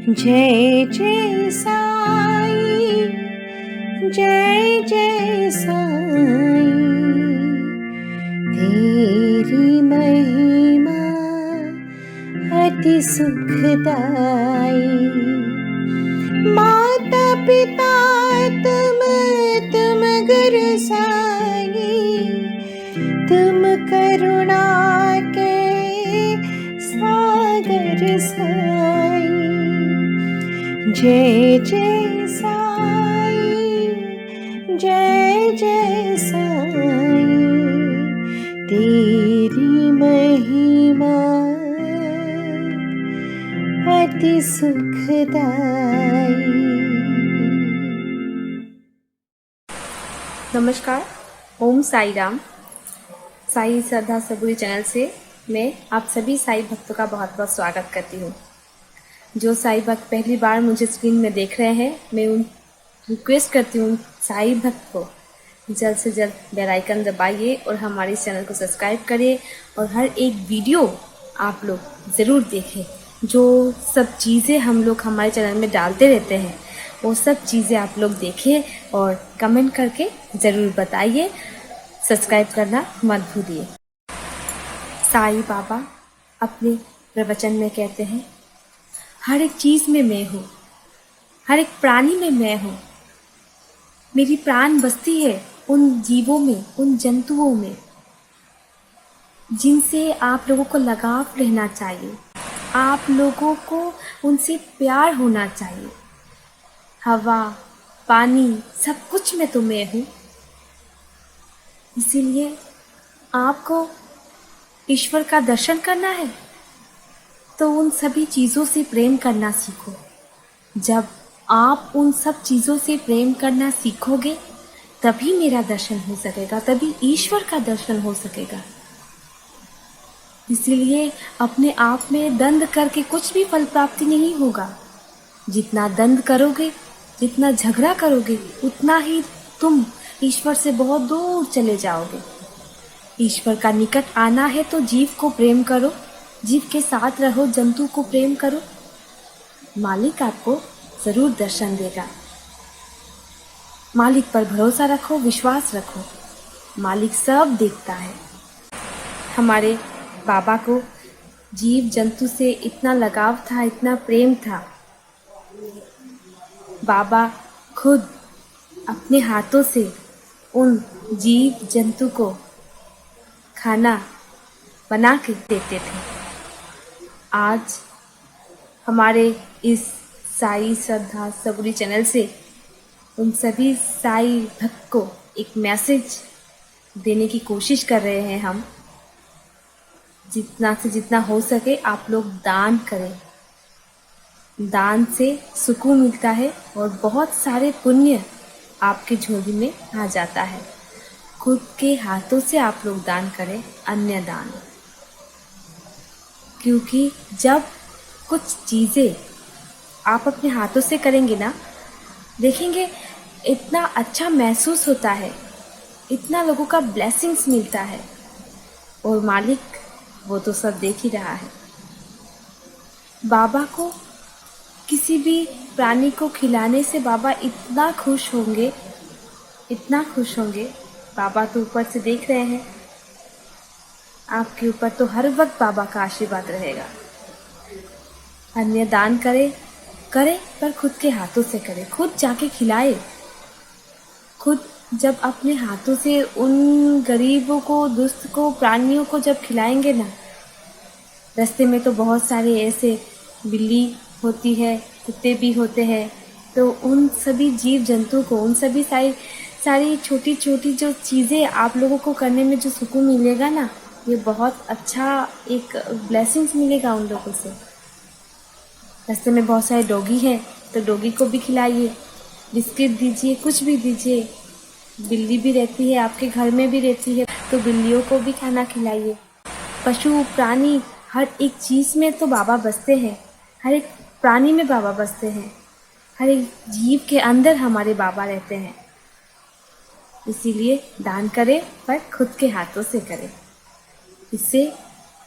जय जय साई, जय जय साई, तेरी महिमा अति सुखदाई। माता पिता तुम गुरु साई, तुम करुणा के सागर साई। जय जय साई, जय जय साई, तेरी महिमा अति सुखदाई। नमस्कार, ओम साई राम। साई श्रद्धा सबूरी चैनल से मैं आप सभी साई भक्तों का बहुत बहुत स्वागत करती हूँ। जो साई भक्त पहली बार मुझे स्क्रीन में देख रहे हैं, मैं उन रिक्वेस्ट करती हूँ साई भक्त को जल्द से जल्द बेल आइकन दबाइए और हमारे चैनल को सब्सक्राइब करिए और हर एक वीडियो आप लोग ज़रूर देखें। जो सब चीज़ें हम लोग हमारे चैनल में डालते रहते हैं वो सब चीज़ें आप लोग देखें और कमेंट करके ज़रूर बताइए। सब्सक्राइब करना मत भूलिए। साई बाबा अपने प्रवचन में कहते हैं, हर एक चीज़ में मैं हूँ, हर एक प्राणी में मैं हूँ। मेरी प्राण बसती है उन जीवों में, उन जंतुओं में जिनसे आप लोगों को लगाव रहना चाहिए। आप लोगों को उनसे प्यार होना चाहिए। हवा, पानी, सब कुछ में तो मैं हूँ। इसीलिए आपको ईश्वर का दर्शन करना है तो उन सभी चीज़ों से प्रेम करना सीखो। जब आप उन सब चीज़ों से प्रेम करना सीखोगे तभी मेरा दर्शन हो सकेगा, तभी ईश्वर का दर्शन हो सकेगा। इसीलिए अपने आप में दंड करके कुछ भी फल प्राप्ति नहीं होगा। जितना दंड करोगे, जितना झगड़ा करोगे, उतना ही तुम ईश्वर से बहुत दूर चले जाओगे। ईश्वर का निकट आना है तो जीव को प्रेम करो, जीव के साथ रहो, जंतु को प्रेम करो। मालिक आपको ज़रूर दर्शन देगा। मालिक पर भरोसा रखो, विश्वास रखो। मालिक सब देखता है। हमारे बाबा को जीव जंतु से इतना लगाव था, इतना प्रेम था। बाबा खुद अपने हाथों से उन जीव जंतु को खाना बना के देते थे। आज हमारे इस साई श्रद्धा सबूरी चैनल से उन सभी साई भक्त को एक मैसेज देने की कोशिश कर रहे हैं हम। जितना से जितना हो सके आप लोग दान करें। दान से सुकून मिलता है और बहुत सारे पुण्य आपकी झोली में आ जाता है। खुद के हाथों से आप लोग दान करें, अन्य दान। क्योंकि जब कुछ चीज़ें आप अपने हाथों से करेंगे ना, देखेंगे इतना अच्छा महसूस होता है, इतना लोगों का ब्लेसिंग्स मिलता है। और मालिक वो तो सब देख ही रहा है। बाबा को किसी भी प्राणी को खिलाने से बाबा इतना खुश होंगे, इतना खुश होंगे। बाबा तो ऊपर से देख रहे हैं। आपके ऊपर तो हर वक्त बाबा का आशीर्वाद रहेगा। अन्य दान करें पर खुद के हाथों से करें। खुद जाके खिलाए। खुद जब अपने हाथों से उन गरीबों को, दुष्ट को, प्राणियों को जब खिलाएंगे ना, रास्ते में तो बहुत सारे ऐसे बिल्ली होती है, कुत्ते भी होते हैं, तो उन सभी जीव जंतु को, उन सभी सारी छोटी छोटी जो चीज़ें आप लोगों को करने में जो सुकून मिलेगा ना, ये बहुत अच्छा एक ब्लेसिंग्स मिलेगा उन लोगों से। रास्ते में बहुत सारे डॉगी हैं तो डॉगी को भी खिलाइए, बिस्किट दीजिए, कुछ भी दीजिए। बिल्ली भी रहती है, आपके घर में भी रहती है, तो बिल्लियों को भी खाना खिलाइए। पशु प्राणी हर एक चीज़ में तो बाबा बसते हैं। हर एक प्राणी में बाबा बसते हैं। हर एक जीव के अंदर हमारे बाबा रहते हैं। इसीलिए दान करें पर खुद के हाथों से करें। इससे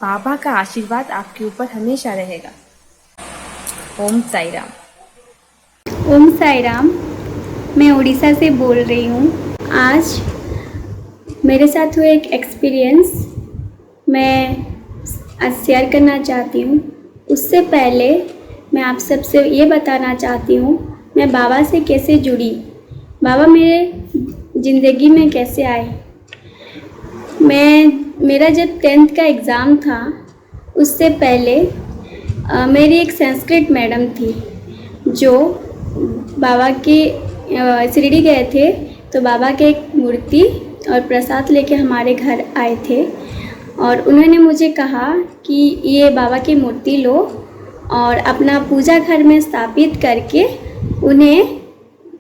बाबा का आशीर्वाद आपके ऊपर हमेशा रहेगा। ओम साई राम। ओम साई राम। मैं उड़ीसा से बोल रही हूँ। आज मेरे साथ हुआ एक एक्सपीरियंस मैं आज शेयर करना चाहती हूँ। उससे पहले मैं आप सबसे ये बताना चाहती हूँ मैं बाबा से कैसे जुड़ी, बाबा मेरे ज़िंदगी में कैसे आए। मेरा जब 10th का एग्ज़ाम था उससे पहले मेरी एक संस्कृत मैडम थी जो बाबा के शिरडी गए थे, तो बाबा के एक मूर्ति और प्रसाद लेके हमारे घर आए थे और उन्होंने मुझे कहा कि ये बाबा की मूर्ति लो और अपना पूजा घर में स्थापित करके उन्हें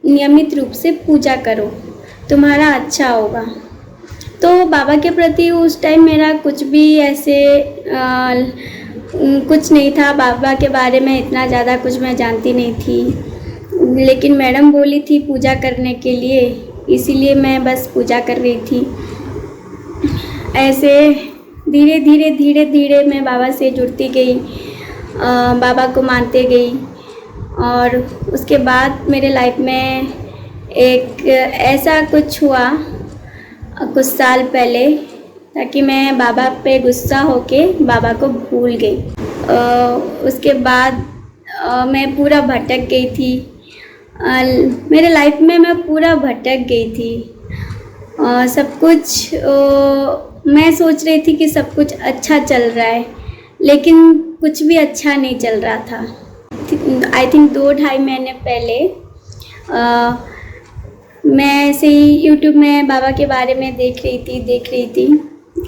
नियमित रूप से पूजा करो, तुम्हारा अच्छा होगा। तो बाबा के प्रति उस टाइम मेरा कुछ भी ऐसे कुछ नहीं था, बाबा के बारे में इतना ज़्यादा कुछ मैं जानती नहीं थी, लेकिन मैडम बोली थी पूजा करने के लिए, इसीलिए मैं बस पूजा कर रही थी। ऐसे धीरे धीरे धीरे धीरे मैं बाबा से जुड़ती गई, बाबा को मानते गई और उसके बाद मेरे लाइफ में एक ऐसा कुछ हुआ कुछ साल पहले ताकि मैं बाबा पे गुस्सा होके बाबा को भूल गई। उसके बाद मैं पूरा भटक गई थी, मेरे लाइफ में मैं पूरा भटक गई थी। सब कुछ मैं सोच रही थी कि सब कुछ अच्छा चल रहा है, लेकिन कुछ भी अच्छा नहीं चल रहा था। आई थिंक 2-2.5 महीने पहले मैं ऐसे ही यूट्यूब में बाबा के बारे में देख रही थी।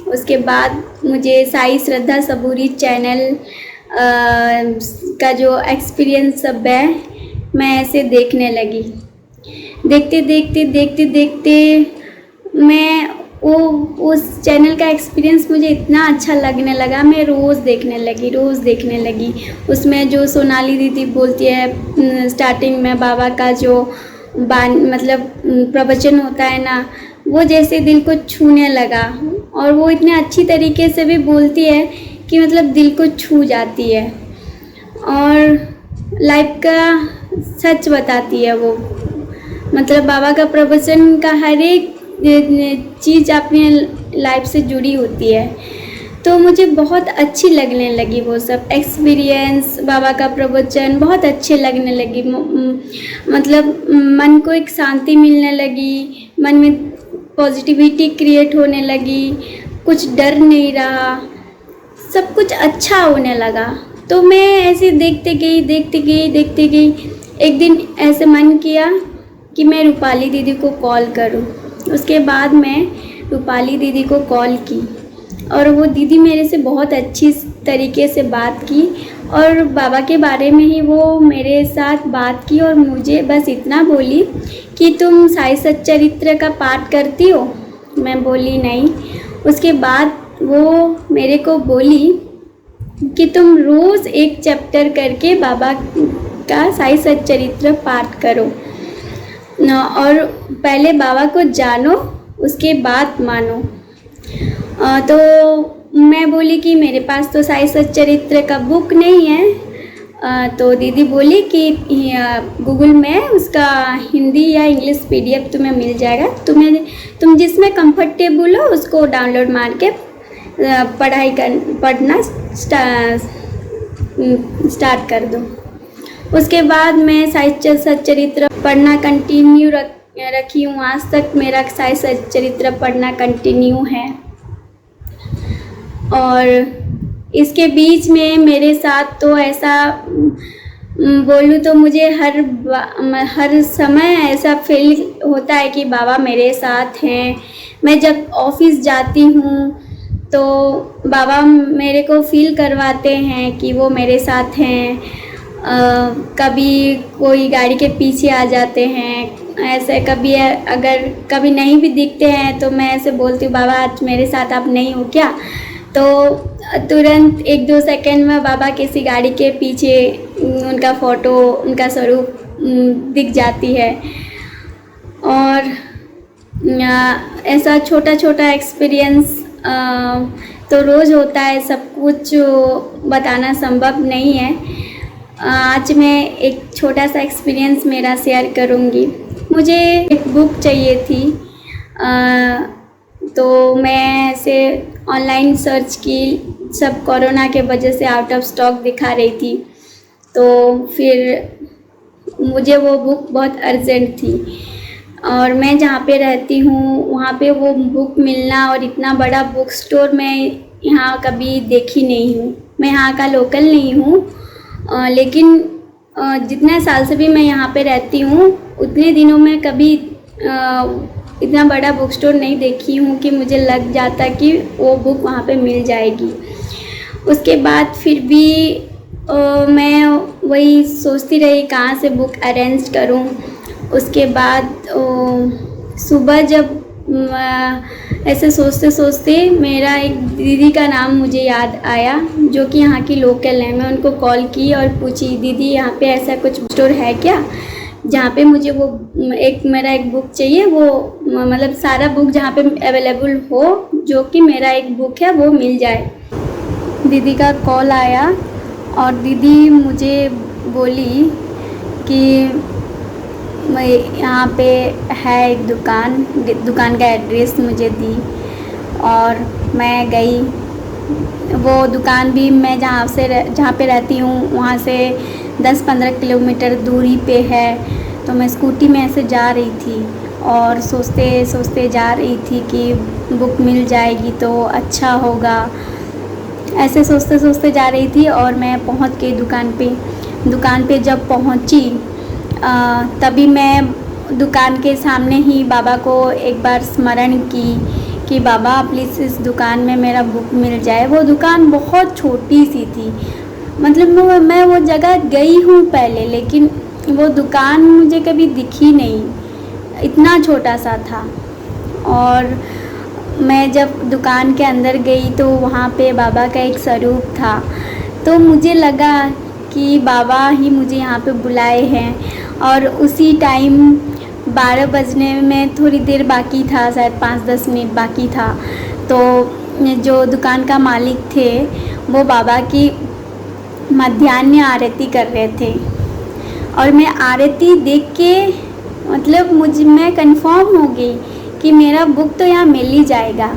उसके बाद मुझे साई श्रद्धा सबूरी चैनल का जो एक्सपीरियंस सब है मैं ऐसे देखने लगी। देखते मैं उस चैनल का एक्सपीरियंस मुझे इतना अच्छा लगने लगा, मैं रोज़ देखने लगी। उसमें जो सोनाली दीदी बोलती है स्टार्टिंग में बाबा का जो मतलब प्रवचन होता है ना, वो जैसे दिल को छूने लगा और वो इतने अच्छी तरीके से भी बोलती है कि मतलब दिल को छू जाती है और लाइफ का सच बताती है वो। मतलब बाबा का प्रवचन का हर एक चीज़ अपनी लाइफ से जुड़ी होती है, तो मुझे बहुत अच्छी लगने लगी वो सब एक्सपीरियंस। बाबा का प्रवचन बहुत अच्छे लगने लगी, मतलब मन को एक शांति मिलने लगी, मन में पॉजिटिविटी क्रिएट होने लगी, कुछ डर नहीं रहा, सब कुछ अच्छा होने लगा। तो मैं ऐसे देखते गई। एक दिन ऐसे मन किया कि मैं रूपाली दीदी को कॉल करूं। उसके बाद मैं रूपाली दीदी को कॉल की और वो दीदी मेरे से बहुत अच्छी तरीके से बात की और बाबा के बारे में ही वो मेरे साथ बात की और मुझे बस इतना बोली कि तुम साई सच्चरित्र का पाठ करती हो? मैं बोली नहीं। उसके बाद वो मेरे को बोली कि तुम रोज़ एक चैप्टर करके बाबा का साई सच्चरित्र पाठ करो और पहले बाबा को जानो उसके बाद मानो। तो मैं बोली कि मेरे पास तो साई सच्चरित्र का बुक नहीं है। तो दीदी बोली कि गूगल में उसका हिंदी या इंग्लिश PDF तुम्हें मिल जाएगा, तुम जिसमें कंफर्टेबल हो उसको डाउनलोड मार के पढ़ना स्टार्ट कर दो। उसके बाद मैं साई सच्चरित्र पढ़ना कंटिन्यू रखी हूँ। आज तक मेरा साई सच्चरित्र पढ़ना कंटिन्यू है और इसके बीच में मेरे साथ तो ऐसा बोलूँ तो मुझे हर समय ऐसा फील होता है कि बाबा मेरे साथ हैं। मैं जब ऑफिस जाती हूँ तो बाबा मेरे को फील करवाते हैं कि वो मेरे साथ हैं। कभी कोई गाड़ी के पीछे आ जाते हैं, ऐसे कभी अगर कभी नहीं भी दिखते हैं तो मैं ऐसे बोलती हूँ बाबा आज मेरे साथ आप नहीं हो क्या? तो तुरंत 1-2 सेकंड में बाबा किसी गाड़ी के पीछे उनका फ़ोटो, उनका स्वरूप दिख जाती है। और ऐसा छोटा छोटा एक्सपीरियंस तो रोज़ होता है, सब कुछ बताना संभव नहीं है। आज मैं एक छोटा सा एक्सपीरियंस मेरा शेयर करूँगी। मुझे एक बुक चाहिए थी, तो मैं ऐसे ऑनलाइन सर्च की, सब कोरोना के वजह से आउट ऑफ स्टॉक दिखा रही थी। तो फिर मुझे वो बुक बहुत अर्जेंट थी और मैं जहाँ पे रहती हूँ वहाँ पे वो बुक मिलना, और इतना बड़ा बुक स्टोर मैं यहाँ कभी देखी नहीं हूँ। मैं यहाँ का लोकल नहीं हूँ, लेकिन जितने साल से भी मैं यहाँ पे रहती हूँ उतने दिनों में कभी इतना बड़ा बुक स्टोर नहीं देखी हूँ कि मुझे लग जाता कि वो बुक वहाँ पे मिल जाएगी। उसके बाद फिर भी मैं वही सोचती रही कहाँ से बुक अरेंज करूँ। उसके बाद सुबह जब ऐसे सोचते सोचते मेरा एक दीदी का नाम मुझे याद आया, जो कि यहाँ की लोकल है। मैं उनको कॉल की और पूछी, दीदी यहाँ पे ऐसा कुछ स्टोर है क्या जहाँ पे मुझे वो मेरा एक बुक चाहिए, वो मतलब सारा बुक जहाँ पे अवेलेबल हो, जो कि मेरा एक बुक है वो मिल जाए। दीदी का कॉल आया और दीदी मुझे बोली कि यहाँ पे है एक दुकान का एड्रेस मुझे दी और मैं गई। वो दुकान भी मैं जहाँ पे रहती हूँ वहाँ से 10-15 किलोमीटर दूरी पे है। तो मैं स्कूटी में ऐसे जा रही थी और सोचते सोचते जा रही थी कि बुक मिल जाएगी तो अच्छा होगा। ऐसे सोचते सोचते जा रही थी और मैं पहुँच गई दुकान पे जब पहुँची तभी मैं दुकान के सामने ही बाबा को एक बार स्मरण की कि बाबा प्लीज़ इस दुकान में मेरा बुक मिल जाए। वो दुकान बहुत छोटी सी थी, मतलब मैं वो जगह गई हूँ पहले, लेकिन वो दुकान मुझे कभी दिखी नहीं, इतना छोटा सा था। और मैं जब दुकान के अंदर गई तो वहाँ पे बाबा का एक स्वरूप था, तो मुझे लगा कि बाबा ही मुझे यहाँ पे बुलाए हैं। और उसी टाइम 12 बजने में थोड़ी देर बाकी था, शायद 5-10 मिनट बाकी था। तो जो दुकान का मालिक थे वो बाबा की मध्याह्न आरती कर रहे थे और मैं आरती देख के मतलब मैं कंफर्म हो गई कि मेरा बुक तो यहाँ मिल ही जाएगा,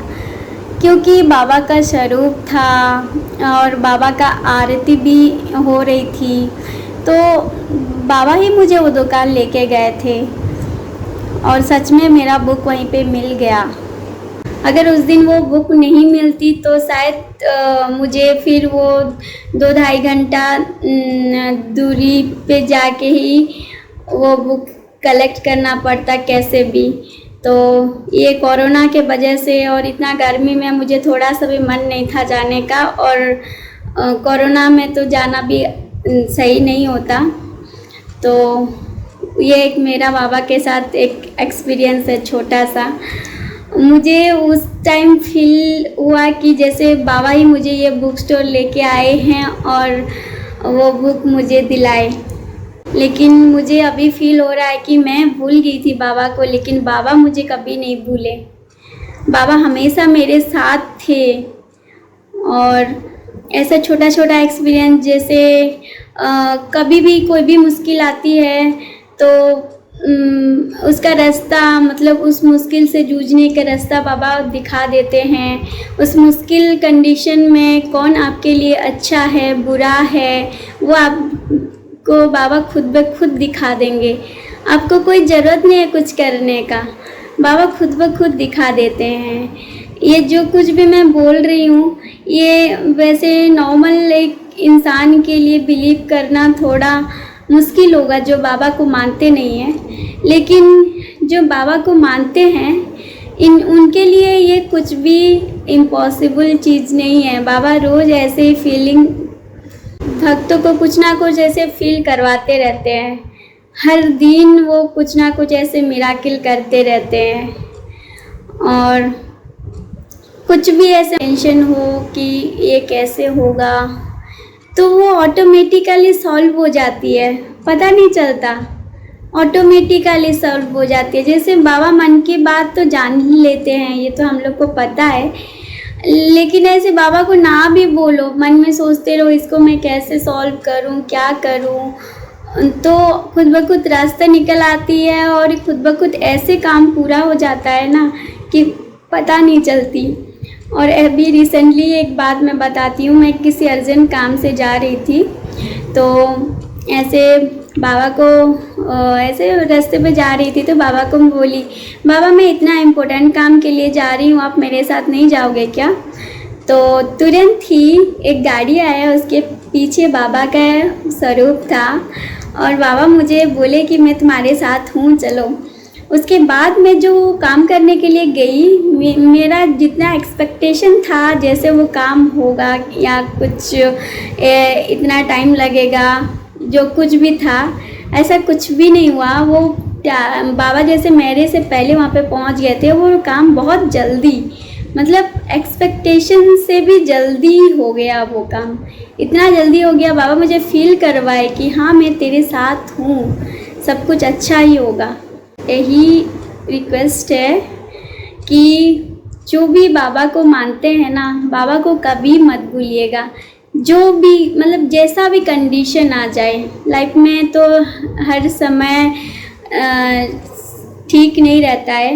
क्योंकि बाबा का स्वरूप था और बाबा का आरती भी हो रही थी। तो बाबा ही मुझे वो दुकान लेके गए थे और सच में मेरा बुक वहीं पे मिल गया। अगर उस दिन वो बुक नहीं मिलती तो शायद मुझे फिर वो 2-2.5 घंटा दूरी पे जाके ही वो बुक कलेक्ट करना पड़ता कैसे भी। तो ये कोरोना के वजह से और इतना गर्मी में मुझे थोड़ा सा भी मन नहीं था जाने का, और कोरोना में तो जाना भी सही नहीं होता। तो ये एक मेरा बाबा के साथ एक एक्सपीरियंस है छोटा सा। मुझे उस टाइम फील हुआ कि जैसे बाबा ही मुझे ये बुक स्टोर लेके आए हैं और वो बुक मुझे दिलाए। लेकिन मुझे अभी फील हो रहा है कि मैं भूल गई थी बाबा को, लेकिन बाबा मुझे कभी नहीं भूले। बाबा हमेशा मेरे साथ थे। और ऐसा छोटा छोटा एक्सपीरियंस, जैसे कभी भी कोई भी मुश्किल आती है तो उसका रास्ता, मतलब उस मुश्किल से जूझने का रास्ता बाबा दिखा देते हैं। उस मुश्किल कंडीशन में कौन आपके लिए अच्छा है बुरा है वो आपको बाबा खुद ब खुद दिखा देंगे। आपको कोई ज़रूरत नहीं है कुछ करने का, बाबा खुद ब खुद दिखा देते हैं। ये जो कुछ भी मैं बोल रही हूँ ये वैसे नॉर्मल एक इंसान के लिए बिलीव करना थोड़ा मुश्किल होगा जो बाबा को मानते नहीं हैं, लेकिन जो बाबा को मानते हैं उनके लिए ये कुछ भी इम्पॉसिबल चीज़ नहीं है। बाबा रोज़ ऐसे ही फीलिंग भक्तों को कुछ ना कुछ ऐसे फील करवाते रहते हैं। हर दिन वो कुछ ना कुछ ऐसे मिराकिल करते रहते हैं। और कुछ भी ऐसे टेंशन हो कि ये कैसे होगा तो वो ऑटोमेटिकली सॉल्व हो जाती है, पता नहीं चलता, ऑटोमेटिकली सॉल्व हो जाती है। जैसे बाबा मन की बात तो जान ही लेते हैं, ये तो हम लोग को पता है, लेकिन ऐसे बाबा को ना भी बोलो, मन में सोचते रहो इसको मैं कैसे सॉल्व करूं, क्या करूं, तो खुद ब खुद रास्ता निकल आती है और खुद ब खुद ऐसे काम पूरा हो जाता है ना कि पता नहीं चलती। और अभी रिसेंटली एक बात मैं बताती हूँ, मैं किसी अर्जेंट काम से जा रही थी, तो ऐसे बाबा को ऐसे रास्ते पे जा रही थी तो बाबा को मैं बोली, बाबा मैं इतना इम्पोर्टेंट काम के लिए जा रही हूँ, आप मेरे साथ नहीं जाओगे क्या? तो तुरंत ही एक गाड़ी आया, उसके पीछे बाबा का स्वरूप था और बाबा मुझे बोले कि मैं तुम्हारे साथ हूँ, चलो। उसके बाद मैं जो काम करने के लिए गई, मेरा जितना एक्सपेक्टेशन था जैसे वो काम होगा या कुछ इतना टाइम लगेगा, जो कुछ भी था ऐसा कुछ भी नहीं हुआ। वो बाबा जैसे मेरे से पहले वहाँ पे पहुँच गए थे, वो काम बहुत जल्दी, मतलब एक्सपेक्टेशन से भी जल्दी हो गया वो काम, इतना जल्दी हो गया। बाबा मुझे फील करवाए कि हाँ मैं तेरे साथ हूँ, सब कुछ अच्छा ही होगा। यही रिक्वेस्ट है कि जो भी बाबा को मानते हैं ना, बाबा को कभी मत भूलिएगा। जो भी मतलब जैसा भी कंडीशन आ जाए लाइफ में, तो हर समय ठीक नहीं रहता है,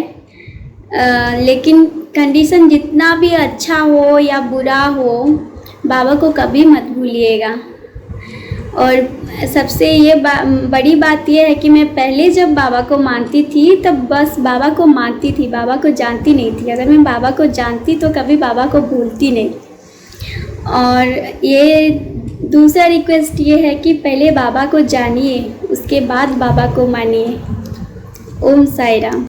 लेकिन कंडीशन जितना भी अच्छा हो या बुरा हो, बाबा को कभी मत भूलिएगा। और सबसे ये बड़ी बात यह है कि मैं पहले जब बाबा को मानती थी तब बस बाबा को मानती थी, बाबा को जानती नहीं थी। अगर मैं बाबा को जानती तो कभी बाबा को भूलती नहीं। और ये दूसरा रिक्वेस्ट ये है कि पहले बाबा को जानिए, उसके बाद बाबा को मानिए। ओम साई राम।